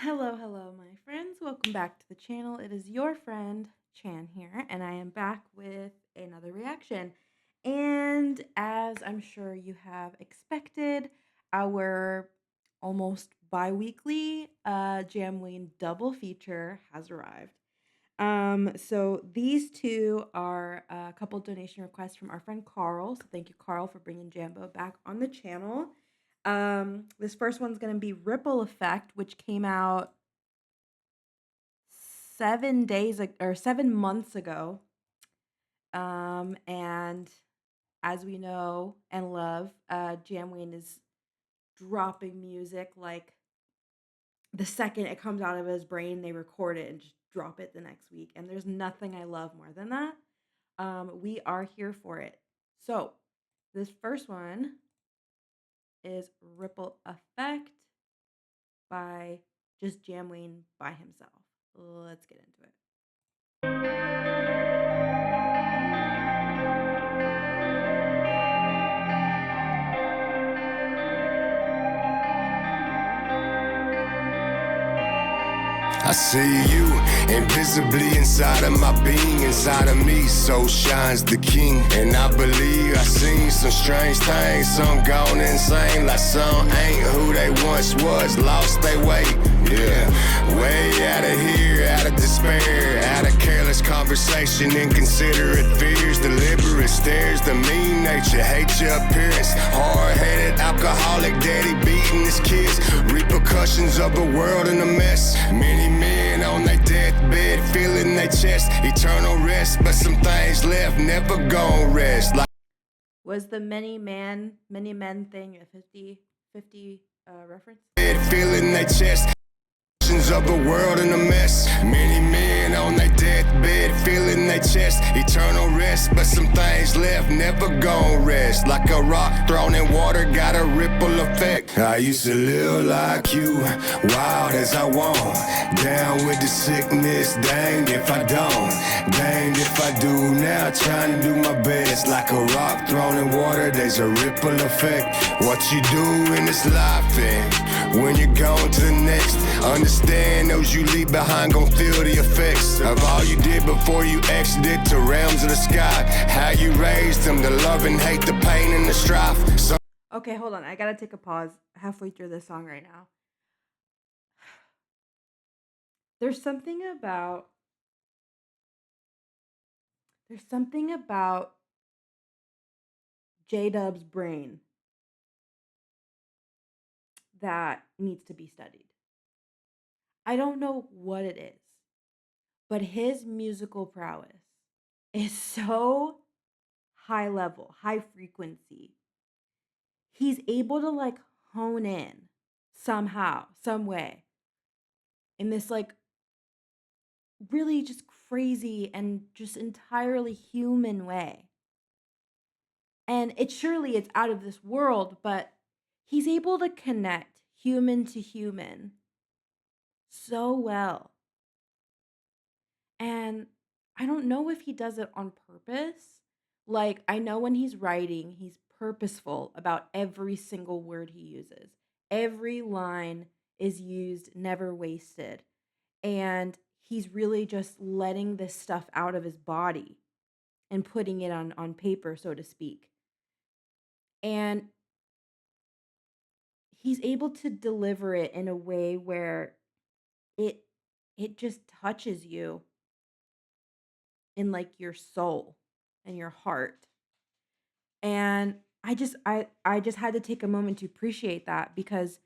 Hello, my friends. Welcome back to the channel. It is your friend Chan here, and I am back with another reaction. And as I'm sure you have expected, our almost bi-weekly JamWayne double feature has arrived. So these two are a couple donation requests from our friend Carl. So thank you, Carl, for bringing Jambo back on the channel. This first one's gonna be Ripple Effect, which came out 7 months ago. And as we know and love, JamWayne is dropping music like the second it comes out of his brain, they record it and just drop it the next week. And there's nothing I love more than that. We are here for it. So this first one is Ripple Effect by just JamWayne by himself. Let's get into it. I see you invisibly inside of my being, inside of me, so shines the king. And I believe I seen some strange things, some gone insane, like some ain't who they once was, lost their way. Yeah, way out of here, out of despair, out of careless conversation, inconsiderate fears, deliberate stares, the mean nature, hate your appearance, hard-headed alcoholic, daddy beating his kids, repercussions of a world in a mess. Many men on their deathbed, feeling their chest, eternal rest, but some things left never gon' rest. Like was the many men thing a 50 reference? Feeling their chest. Of a world in a mess. Many men on their deathbed, feeling their chest, eternal rest, but some things left never gon' rest. Like a rock thrown in water, got a ripple effect. I used to live like you, wild as I want, down with the sickness, danged if I don't, danged if I do. Now trying to do my best. Like a rock thrown in water, there's a ripple effect. What you do in this life, and when you're going to the next, understand those you leave behind gon' feel the effects of all you did before you exited to realms of the sky. How you raised them, the love and hate, the pain and the strife. So okay, hold on. I gotta take a pause halfway through this song right now. There's something about J-Dub's brain that needs to be studied. I don't know what it is, but his musical prowess is so high level, high frequency. He's able to like hone in somehow, some way in this like really just crazy and just entirely human way. And it's out of this world, but he's able to connect human to human so well. And I don't know if he does it on purpose. Like, I know when he's writing, he's purposeful about every single word he uses. Every line is used, never wasted. And he's really just letting this stuff out of his body and putting it on paper, so to speak. And he's able to deliver it in a way where it just touches you in like your soul and your heart. And I just had to take a moment to appreciate that, because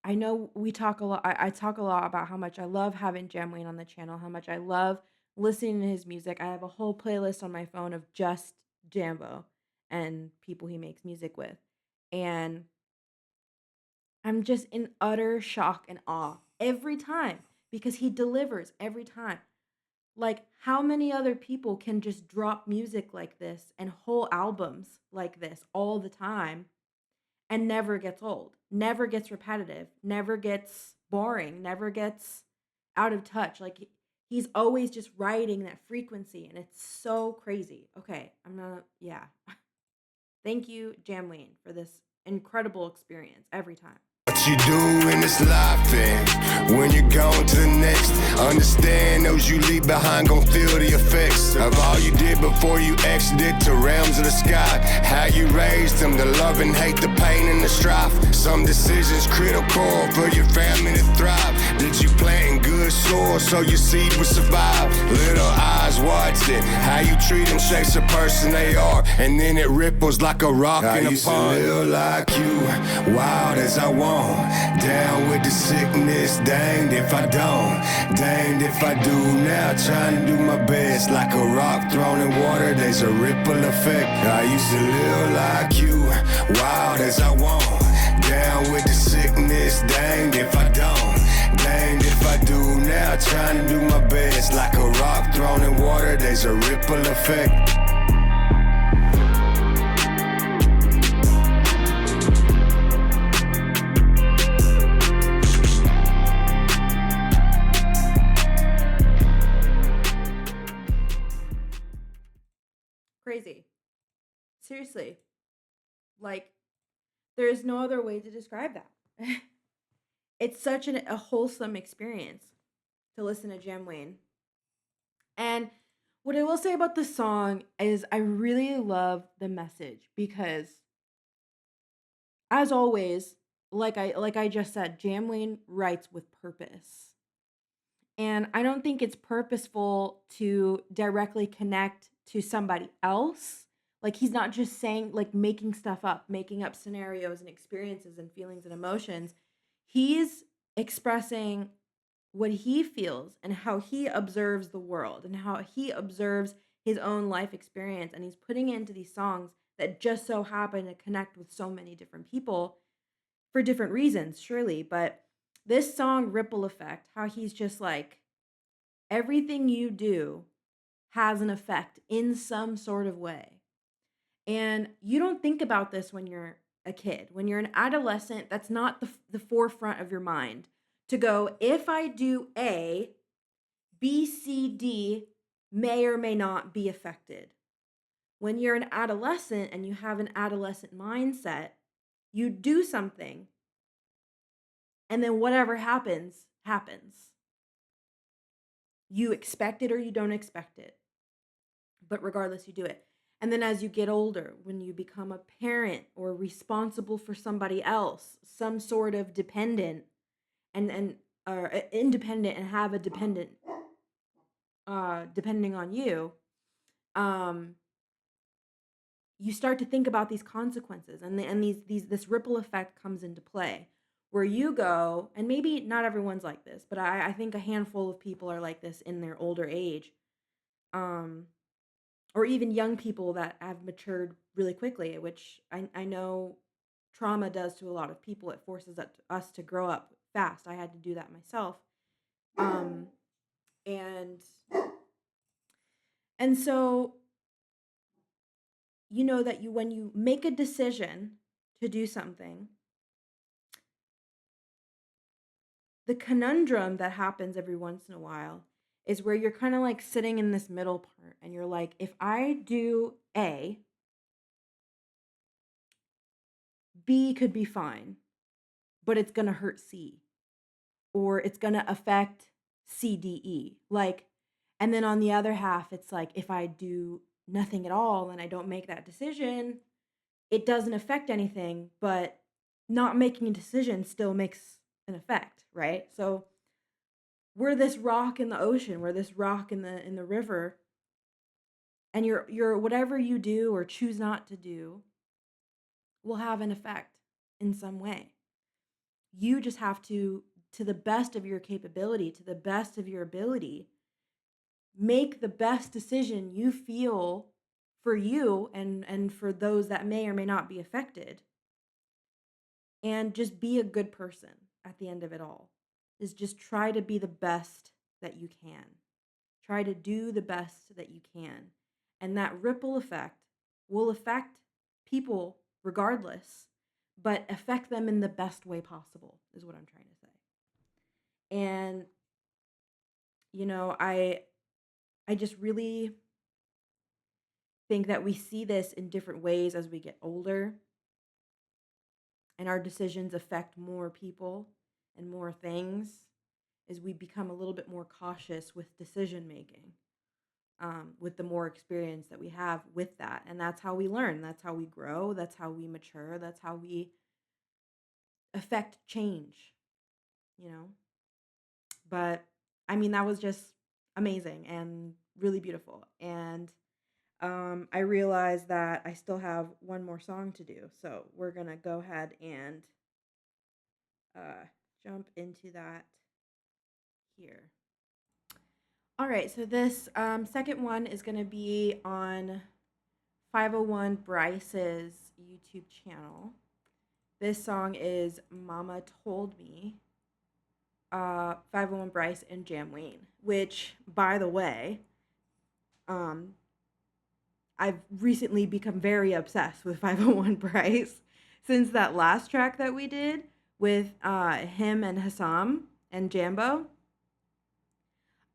I know we talk a lot. I talk a lot about how much I love having JamWayne on the channel, how much I love listening to his music. I have a whole playlist on my phone of just Jambo and people he makes music with. And I'm just in utter shock and awe every time, because he delivers every time. Like, how many other people can just drop music like this and whole albums like this all the time and never gets old, never gets repetitive, never gets boring, never gets out of touch? Like, he's always just riding that frequency, and it's so crazy. Okay, yeah. Thank you, JamWayne, for this incredible experience every time. what you do in this this life, and when you're going to the next, understand those you leave behind gon' feel the effects of all you did before you exited to realms of the sky. How you raised them, the love and hate, the pain and the strife. Some decisions critical for your family to thrive. Did you plant in good soil so your seed would survive? Little eyes watching how you treat them shapes the person they are, and then it ripples like a rock in a pond. I used to live like you, wild as I want, down with the sickness, danged if I don't, danged if I do. Now trying to do my best, like a rock thrown in water, there's a ripple effect. I used to live like you, wild as I want, down with the sickness, danged if I don't, danged if I do. Now trying to do my best, like a rock thrown in water, there's a ripple effect. Crazy. Seriously. Like, there is no other way to describe that. It's such a wholesome experience to listen to JamWayne. And what I will say about this song is I really love the message because, as always, like I just said, JamWayne writes with purpose. And I don't think it's purposeful to directly connect to somebody else. Like, he's not just saying, like, making stuff up, making up scenarios and experiences and feelings and emotions. He's expressing what he feels and how he observes the world and how he observes his own life experience. And he's putting it into these songs that just so happen to connect with so many different people for different reasons, surely. But this song, Ripple Effect, how he's just like, everything you do has an effect in some sort of way. And you don't think about this when you're a kid. When you're an adolescent, that's not the forefront of your mind to go, if I do A, B, C, D may or may not be affected. When you're an adolescent and you have an adolescent mindset, you do something, and then whatever happens, happens. You expect it or you don't expect it. But regardless, you do it. And then as you get older, when you become a parent or responsible for somebody else, some sort of dependent and or independent and have a dependent depending on you, um you start to think about these consequences, and these this ripple effect comes into play where you go, and maybe not everyone's like this, but I think a handful of people are like this in their older age, um or even young people that have matured really quickly, which I know trauma does to a lot of people. It forces us to grow up fast. I had to do that myself. Um, and and so you know that you when you make a decision to do something, the conundrum that happens every once in a while is where you're kind of like sitting in this middle part and you're like, if I do A, B could be fine, but it's going to hurt C, or it's going to affect CDE. Like, and then on the other half, it's like, if I do nothing at all and I don't make that decision, it doesn't affect anything, but not making a decision still makes an effect, right? So we're this rock in the ocean, we're this rock in the river, and your whatever you do or choose not to do will have an effect in some way. You just have to the best of your capability, to the best of your ability, make the best decision you feel for you and for those that may or may not be affected, and just be a good person at the end of it all. Is just try to be the best that you can. Try to do the best that you can. And that ripple effect will affect people regardless, but affect them in the best way possible, is what I'm trying to say. And you know, I just really think that we see this in different ways as we get older and our decisions affect more people. and more things is we become a little bit more cautious with decision making, with the more experience that we have with that. And that's how we learn. That's how we grow. That's how we mature. That's how we affect change, you know? But I mean, that was just amazing and really beautiful. And I realized that I still have one more song to do. So we're going to go ahead and jump into that here. All right, so this second one is going to be on 501Bryze's YouTube channel. This song is Mama Told Me, 501Bryze and JamWayne, which, by the way, I've recently become very obsessed with 501Bryze since that last track that we did with him and Hassam and Jambo.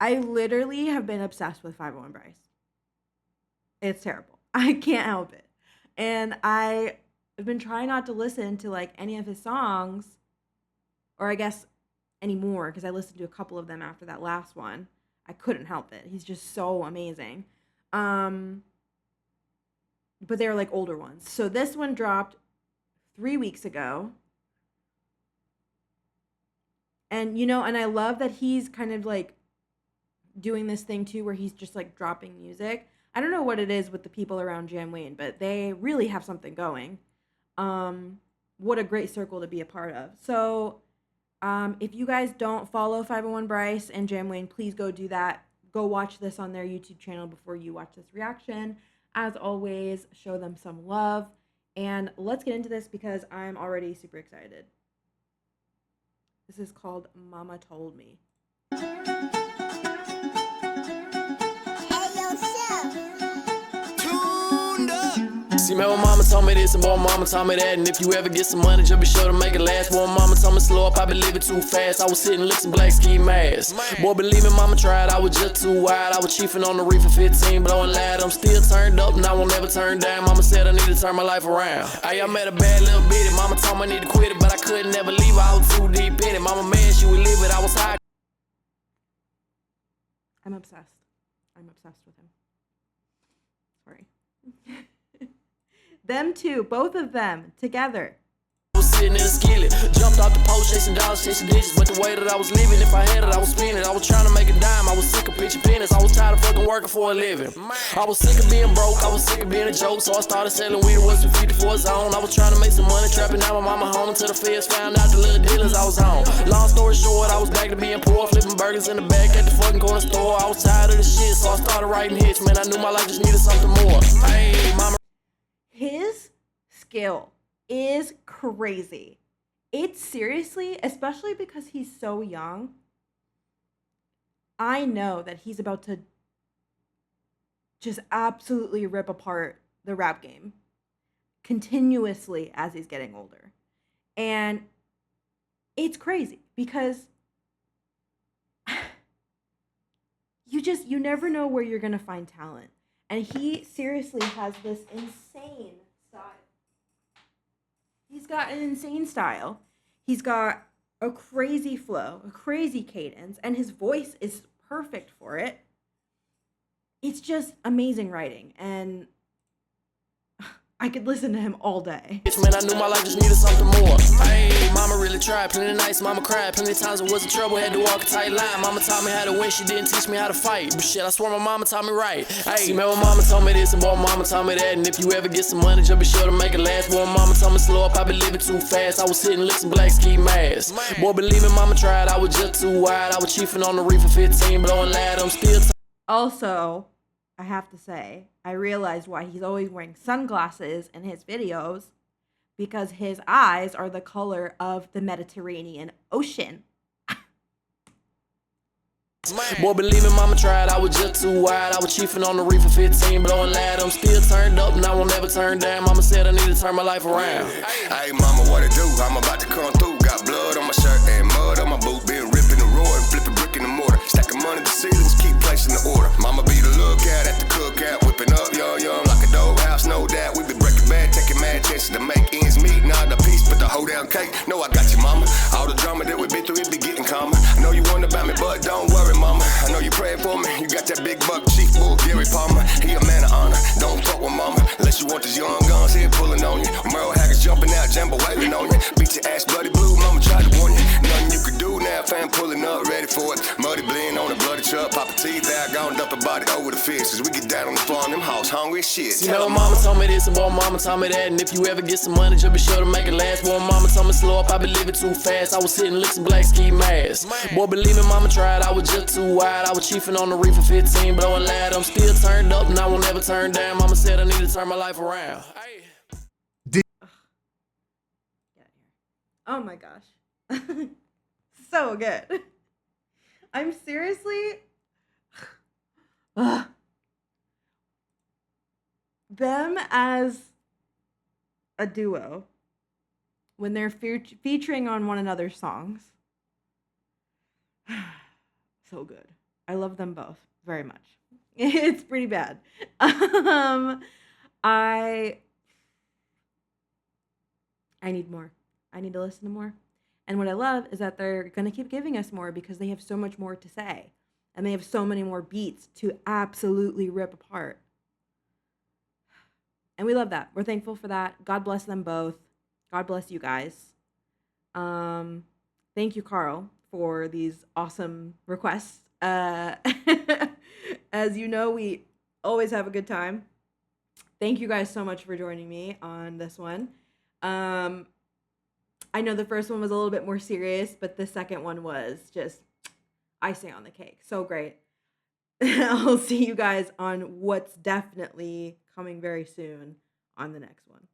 I literally have been obsessed with 501Bryze. It's terrible. I can't help it. And I've been trying not to listen to like any of his songs, or I guess anymore, because I listened to a couple of them after that last one. I couldn't help it. He's just so amazing. But they're like older ones. So this one dropped 3 weeks ago. And, you know, and I love that he's kind of like doing this thing too where he's just like dropping music. I don't know what it is with the people around JamWayne, but they really have something going. What a great circle to be a part of. So if you guys don't follow 501Bryze and JamWayne, please go do that. Go watch this on their YouTube channel before you watch this reaction. As always, show them some love. And let's get into this because I'm already super excited. This is called Mama Told Me. See, man, when mama told me this and boy, mama told me that. And if you ever get some money, just be sure to make it last. Boy, mama told me slow up, I been living too fast. I was sitting looking black ski mask. Boy, believe me, mama tried, I was just too wide. I was chiefing on the reef for 15, blowing loud. I'm still turned up and I won't never turn down. Mama said I need to turn my life around. Hey, I met a bad little bitty. Mama told me I need to quit it, but I couldn't never leave her. I was too deep in it. Mama man, she would live it. I was high. I'm obsessed. I'm obsessed with him. Sorry. Them two, both of them, together. I was sitting in a skillet, jumped off the post, chasing dollars, chasing digits. But the way that I was living, if I had it, I was spending it. I was trying to make a dime, I was sick of pitching pennies. I was tired of fucking working for a living. I was sick of being broke, I was sick of being a joke. So I started selling weed, it was 50 for a zone. I was trying to make some money, trapping out my mama home until the feds found out the little dealers I was on. Long story short, I was back to being poor, flipping burgers in the back at the fucking corner store. I was tired of the shit, so I started writing hits. Man, I knew my life just needed something more. Hey, mama. His skill is crazy. It's seriously, especially because he's so young, I know that he's about to just absolutely rip apart the rap game continuously as he's getting older. And it's crazy because you never know where you're going to find talent. And he seriously has this insane style. He's got an insane style. He's got a crazy flow, a crazy cadence, and his voice is perfect for it. It's just amazing writing, and I could listen to him all day. Man, I knew my life just needed something more. Hey, mama really tried, plenty of nights, mama cried, plenty of times I was in trouble, had to walk a tight line. Mama taught me how to win, she didn't teach me how to fight. But shit, I swear my mama taught me right. Hey, see, man, when mama told me this and boy, mama told me that. And if you ever get some money, just be sure to make it last. Boy, mama told me slow up, I been living too fast. I was sitting looking black ski mask. Boy, believe me, mama tried, I was just too wide. I was chiefing on the reef for 15, blowing loud. I'm still Also, I have to say, I realized why he's always wearing sunglasses in his videos, because his eyes are the color of the Mediterranean Ocean. Boy, believe me, mama tried, I was just too wide. I was chiefing on the reef for 15, blowing loud. I'm still turned up and I won't never turn down. Mama said I need to turn my life around. Hey, mama, what it do? I'm about to come through. Got blood on my shirt and mud on my boot. Been ripping the road and flipping brick in the mortar. Stacking money to ceilings, keep placing the order. Mama be the lookout at the cookout, whipping up young like a dope house, no doubt. We been breaking bad, taking mad chances to make ends meet. Not the piece, but the whole down cake. No, I got you, mama. All the drama that we been through But don't worry, mama, I know you praying for me. You got that big buck chief bull, Gary Palmer. He a man of honor, don't fuck with mama. Unless you want this young guns here pulling on you. Merle Haggard's jumping out, Jambo wailing on you. Beat your ass bloody blue, mama tried to warn you. Nothing you could do now, fam pulling up, ready for it. Muddy blend on the bloody truck, pop a teeth out, gone dump a body over the fence. As we get down on the farm, them hoes hungry as shit. You know, mama told me this and boy, mama told me that. And if you ever get some money, just be sure to make it last. Boy, mama told me slow up, I be living too fast. I was sitting licking black ski masks. Boy, believe me, mama tried, I was just too wide. I was chiefing on the reef for 15, blowing loud. I'm still turned up and I will never turn down. Mama said I need to turn my life around. Hey. Oh my gosh. So good. I'm seriously them as a duo when they're featuring on one another's songs. So good. I love them both very much. It's pretty bad. I need more. I need to listen to more. And what I love is that they're going to keep giving us more because they have so much more to say. And they have so many more beats to absolutely rip apart. And we love that. We're thankful for that. God bless them both. God bless you guys. Thank you, Carl, for these awesome requests. As you know, we always have a good time. Thank you guys so much for joining me on this one. I know the first one was a little bit more serious, but the second one was just icing on the cake. So great. I'll see you guys on what's definitely coming very soon on the next one.